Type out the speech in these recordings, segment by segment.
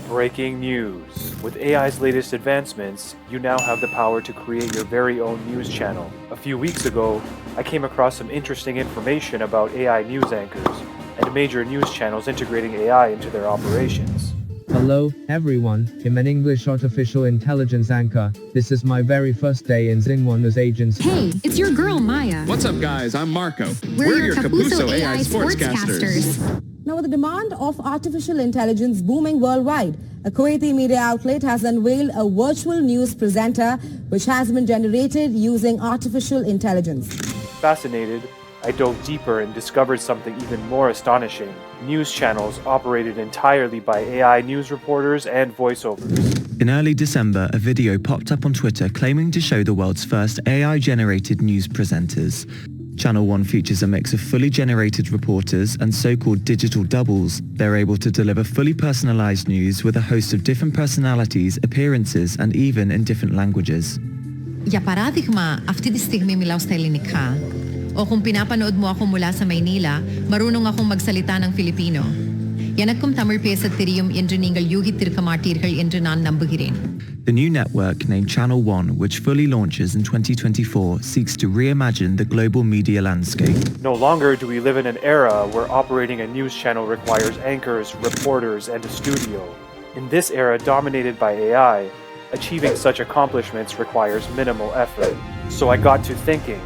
Breaking news. With AI's latest advancements, you now have the power to create your very own news channel. A few weeks ago, I came across some interesting information about AI news anchors and major news channels integrating AI into their operations. Hello, everyone. I'm an English artificial intelligence anchor. This is my very first day in Xingwan's agency. Hey, it's your girl, Maya. What's up, guys? I'm Marco. We're your Kapuso AI sportscasters. Now, with the demand of artificial intelligence booming worldwide, a Kuwaiti media outlet has unveiled a virtual news presenter which has been generated using artificial intelligence. Fascinated, I dove deeper and discovered something even more astonishing. News channels operated entirely by AI news reporters and voiceovers. In early December, a video popped up on Twitter claiming to show the world's first AI-generated news presenters. Channel 1 features a mix of fully generated reporters and so-called digital doubles. They're able to deliver fully personalized news with a host of different personalities, appearances, and even in different languages. Για παράδειγμα, αυτή τη στιγμή μιλάω στα ελληνικά. O kung pinapanood mo ako mula sa Maynila, marunong akong magsalita ng Filipino. எனக்கும் தமிழ் பேசத் தெரியும் என்று நீங்கள் யூகித்திருக்க மாட்டீர்கள் என்று நான் நம்புகிறேன். The new network, named Channel 1, which fully launches in 2024, seeks to reimagine the global media landscape. No longer do we live in an era where operating a news channel requires anchors, reporters, and a studio. In this era dominated by AI, achieving such accomplishments requires minimal effort. So I got to thinking,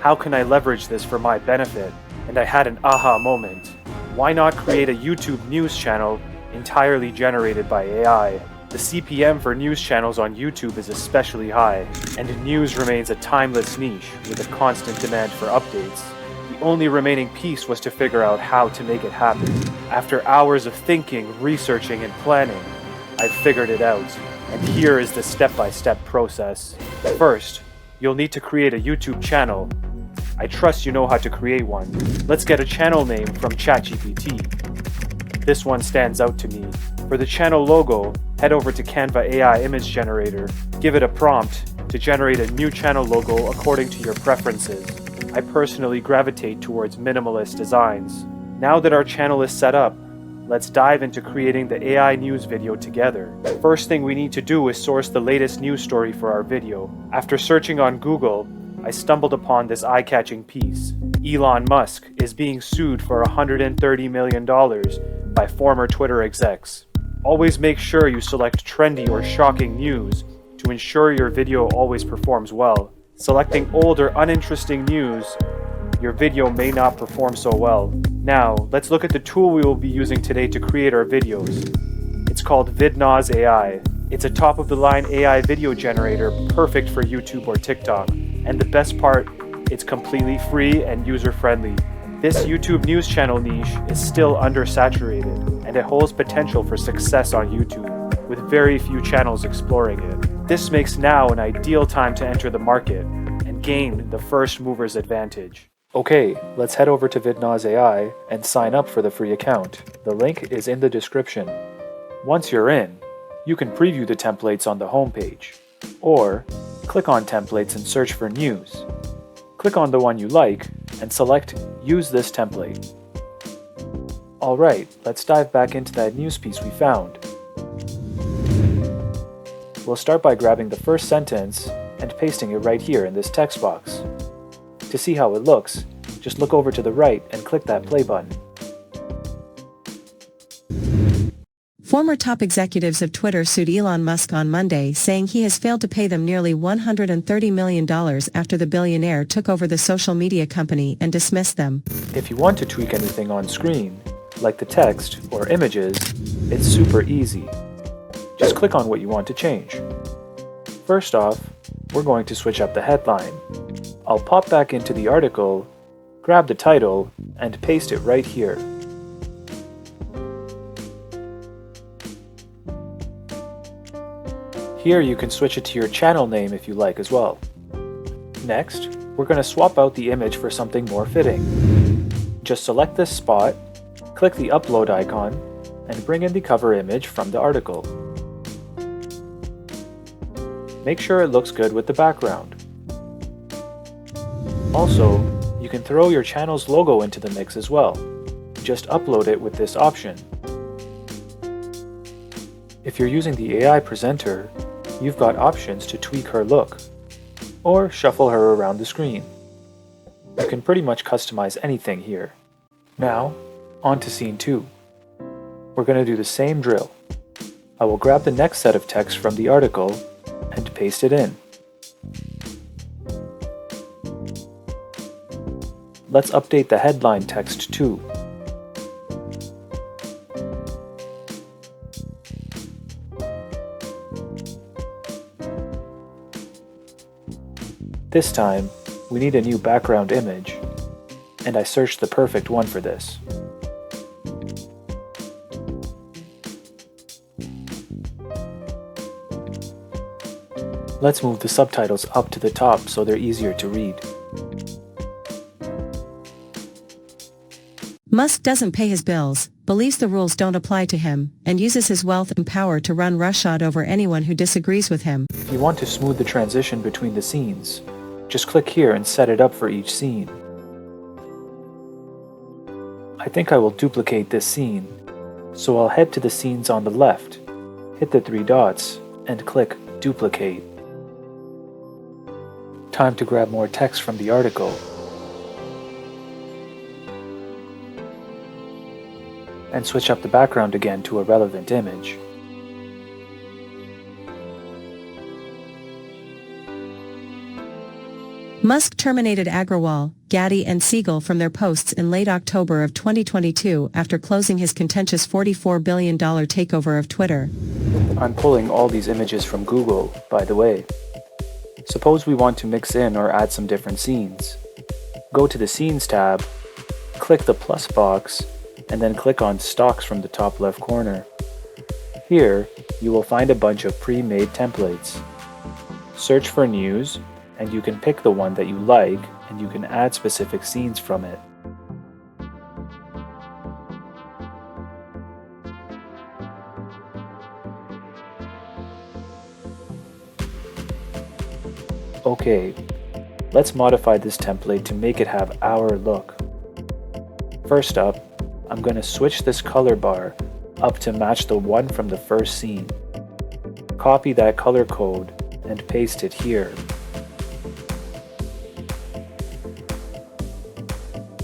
how can I leverage this for my benefit? And I had an aha moment. Why not create a YouTube news channel entirely generated by AI? The CPM for news channels on YouTube is especially high, and news remains a timeless niche with a constant demand for updates. The only remaining piece was to figure out how to make it happen. After hours of thinking, researching, and planning, I figured it out, and here is the step-by-step process. First, you'll need to create a YouTube channel. I trust you know how to create one. Let's get a channel name from ChatGPT. This one stands out to me. For the channel logo, head over to Canva AI image generator. Give it a prompt to generate a new channel logo according to your preferences. I personally gravitate towards minimalist designs. Now that our channel is set up, let's dive into creating the AI news video together. First thing we need to do is source the latest news story for our video. After searching on Google, I stumbled upon this eye-catching piece. Elon Musk is being sued for $130 million by former Twitter execs. Always make sure you select trendy or shocking news to ensure your video always performs well. Selecting old or uninteresting news, your video may not perform so well. Now, let's look at the tool we will be using today to create our videos. It's called vidnoz AI. It's a top-of-the-line AI video generator perfect for YouTube or TikTok. And the best part, it's completely free and user-friendly. This YouTube news channel niche is still undersaturated, and it holds potential for success on YouTube, with very few channels exploring it. This makes now an ideal time to enter the market and gain the first mover's advantage. Okay, let's head over to vidnoz AI and sign up for the free account. The link is in the description. Once you're in, you can preview the templates on the homepage, or click on templates and search for news. Click on the one you like and select Use this template. Alright, let's dive back into that news piece we found. We'll start by grabbing the first sentence and pasting it right here in this text box. To see how it looks, just look over to the right and click that play button. Former top executives of Twitter sued Elon Musk on Monday, saying he has failed to pay them nearly $130 million after the billionaire took over the social media company and dismissed them. If you want to tweak anything on screen, like the text or images, it's super easy. Just click on what you want to change. First off, we're going to switch up the headline. I'll pop back into the article, grab the title, and paste it right here. Here you can switch it to your channel name if you like as well. Next, we're going to swap out the image for something more fitting. Just select this spot, click the upload icon, and bring in the cover image from the article. Make sure it looks good with the background. Also, you can throw your channel's logo into the mix as well. Just upload it with this option. If you're using the AI presenter, you've got options to tweak her look, or shuffle her around the screen. You can pretty much customize anything here. Now, on to scene 2. We're going to do the same drill. I will grab the next set of text from the article and paste it in. Let's update the headline text too. This time, we need a new background image, and I searched the perfect one for this. Let's move the subtitles up to the top so they're easier to read. Musk doesn't pay his bills, believes the rules don't apply to him, and uses his wealth and power to run roughshod over anyone who disagrees with him. If you want to smooth the transition between the scenes, just click here and set it up for each scene. I think I will duplicate this scene, so I'll head to the scenes on the left, hit the 3 dots, and click Duplicate. Time to grab more text from the article. And switch up the background again to a relevant image. Musk terminated Agrawal, Gaddy and Siegel from their posts in late October of 2022 after closing his contentious $44 billion takeover of Twitter. I'm pulling all these images from Google, by the way. Suppose we want to mix in or add some different scenes. Go to the Scenes tab, click the plus box, and then click on Stocks from the top left corner. Here, you will find a bunch of pre-made templates. Search for news, and you can pick the one that you like, and you can add specific scenes from it. Okay, let's modify this template to make it have our look. First up, I'm going to switch this color bar up to match the one from the first scene. Copy that color code and paste it here.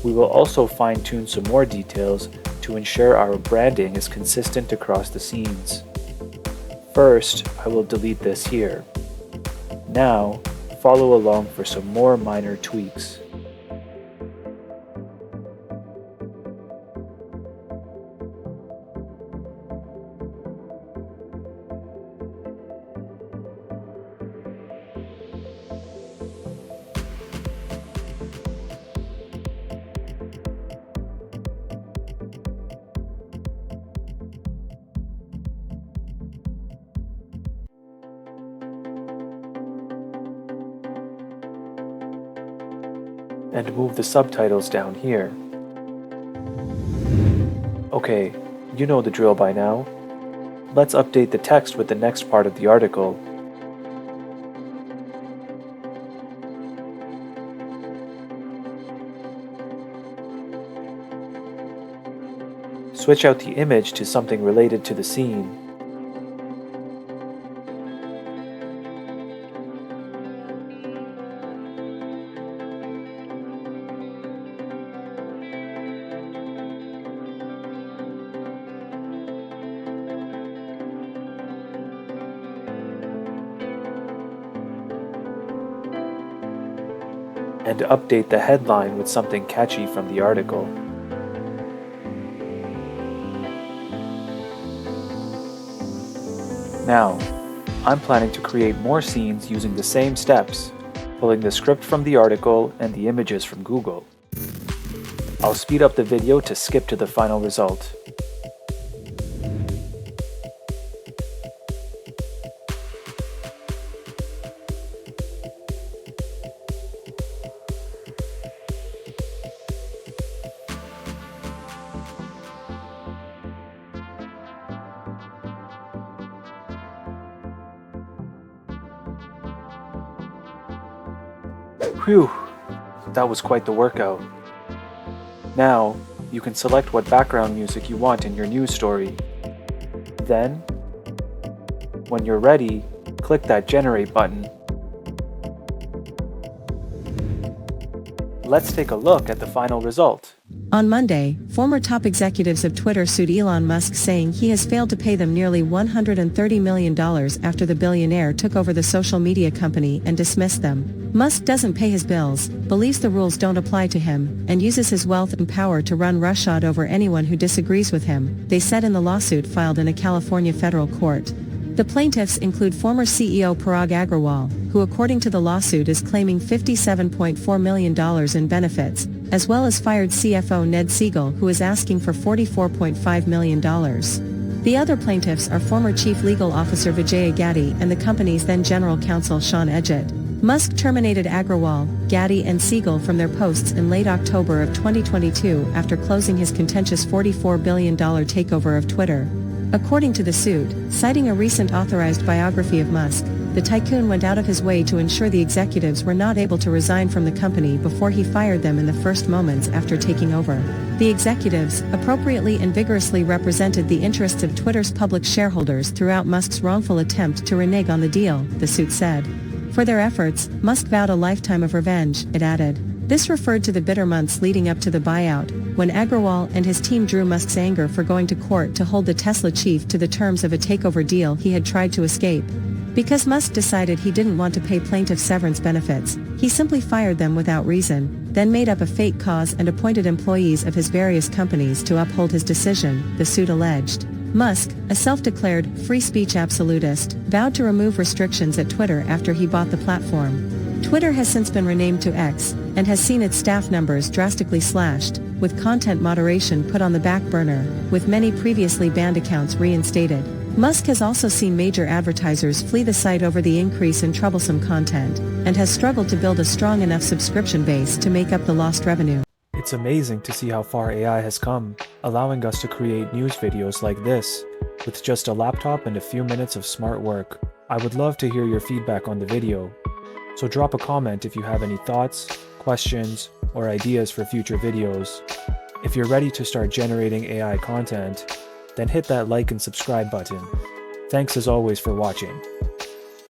We will also fine-tune some more details to ensure our branding is consistent across the scenes. First, I will delete this here. Now, follow along for some more minor tweaks. And move the subtitles down here. Okay, you know the drill by now. Let's update the text with the next part of the article. Switch out the image to something related to the scene. And update the headline with something catchy from the article. Now, I'm planning to create more scenes using the same steps, pulling the script from the article and the images from Google. I'll speed up the video to skip to the final result. Phew, that was quite the workout. Now, you can select what background music you want in your news story. Then, When you're ready, click that generate button. Let's take a look at the final result. On Monday, former top executives of Twitter sued Elon Musk saying he has failed to pay them nearly $130 million after the billionaire took over the social media company and dismissed them. Musk doesn't pay his bills, believes the rules don't apply to him, and uses his wealth and power to run roughshod over anyone who disagrees with him, they said in the lawsuit filed in a California federal court. The plaintiffs include former CEO Parag Agrawal, who according to the lawsuit is claiming $57.4 million in benefits, as well as fired CFO Ned Siegel, who is asking for $44.5 million. The other plaintiffs are former Chief Legal Officer Vijaya Gadde and the company's then General Counsel Sean Edgett. Musk terminated Agrawal, Gadde and Siegel from their posts in late October of 2022 after closing his contentious $44 billion takeover of Twitter. According to the suit, citing a recent authorized biography of Musk, the tycoon went out of his way to ensure the executives were not able to resign from the company before he fired them in the first moments after taking over. The executives, appropriately and vigorously represented the interests of Twitter's public shareholders throughout Musk's wrongful attempt to renege on the deal, the suit said. For their efforts, Musk vowed a lifetime of revenge, it added. This referred to the bitter months leading up to the buyout, when Agrawal and his team drew Musk's anger for going to court to hold the Tesla chief to the terms of a takeover deal he had tried to escape. Because Musk decided he didn't want to pay plaintiff severance benefits, he simply fired them without reason, then made up a fake cause and appointed employees of his various companies to uphold his decision, the suit alleged. Musk, a self-declared free speech absolutist, vowed to remove restrictions at Twitter after he bought the platform. Twitter has since been renamed to X, and has seen its staff numbers drastically slashed, with content moderation put on the back burner, with many previously banned accounts reinstated. Musk has also seen major advertisers flee the site over the increase in troublesome content, and has struggled to build a strong enough subscription base to make up the lost revenue. It's amazing to see how far AI has come, allowing us to create news videos like this, with just a laptop and a few minutes of smart work. I would love to hear your feedback on the video, so drop a comment if you have any thoughts, questions, or ideas for future videos. If you're ready to start generating AI content, then hit that like and subscribe button. Thanks as always for watching.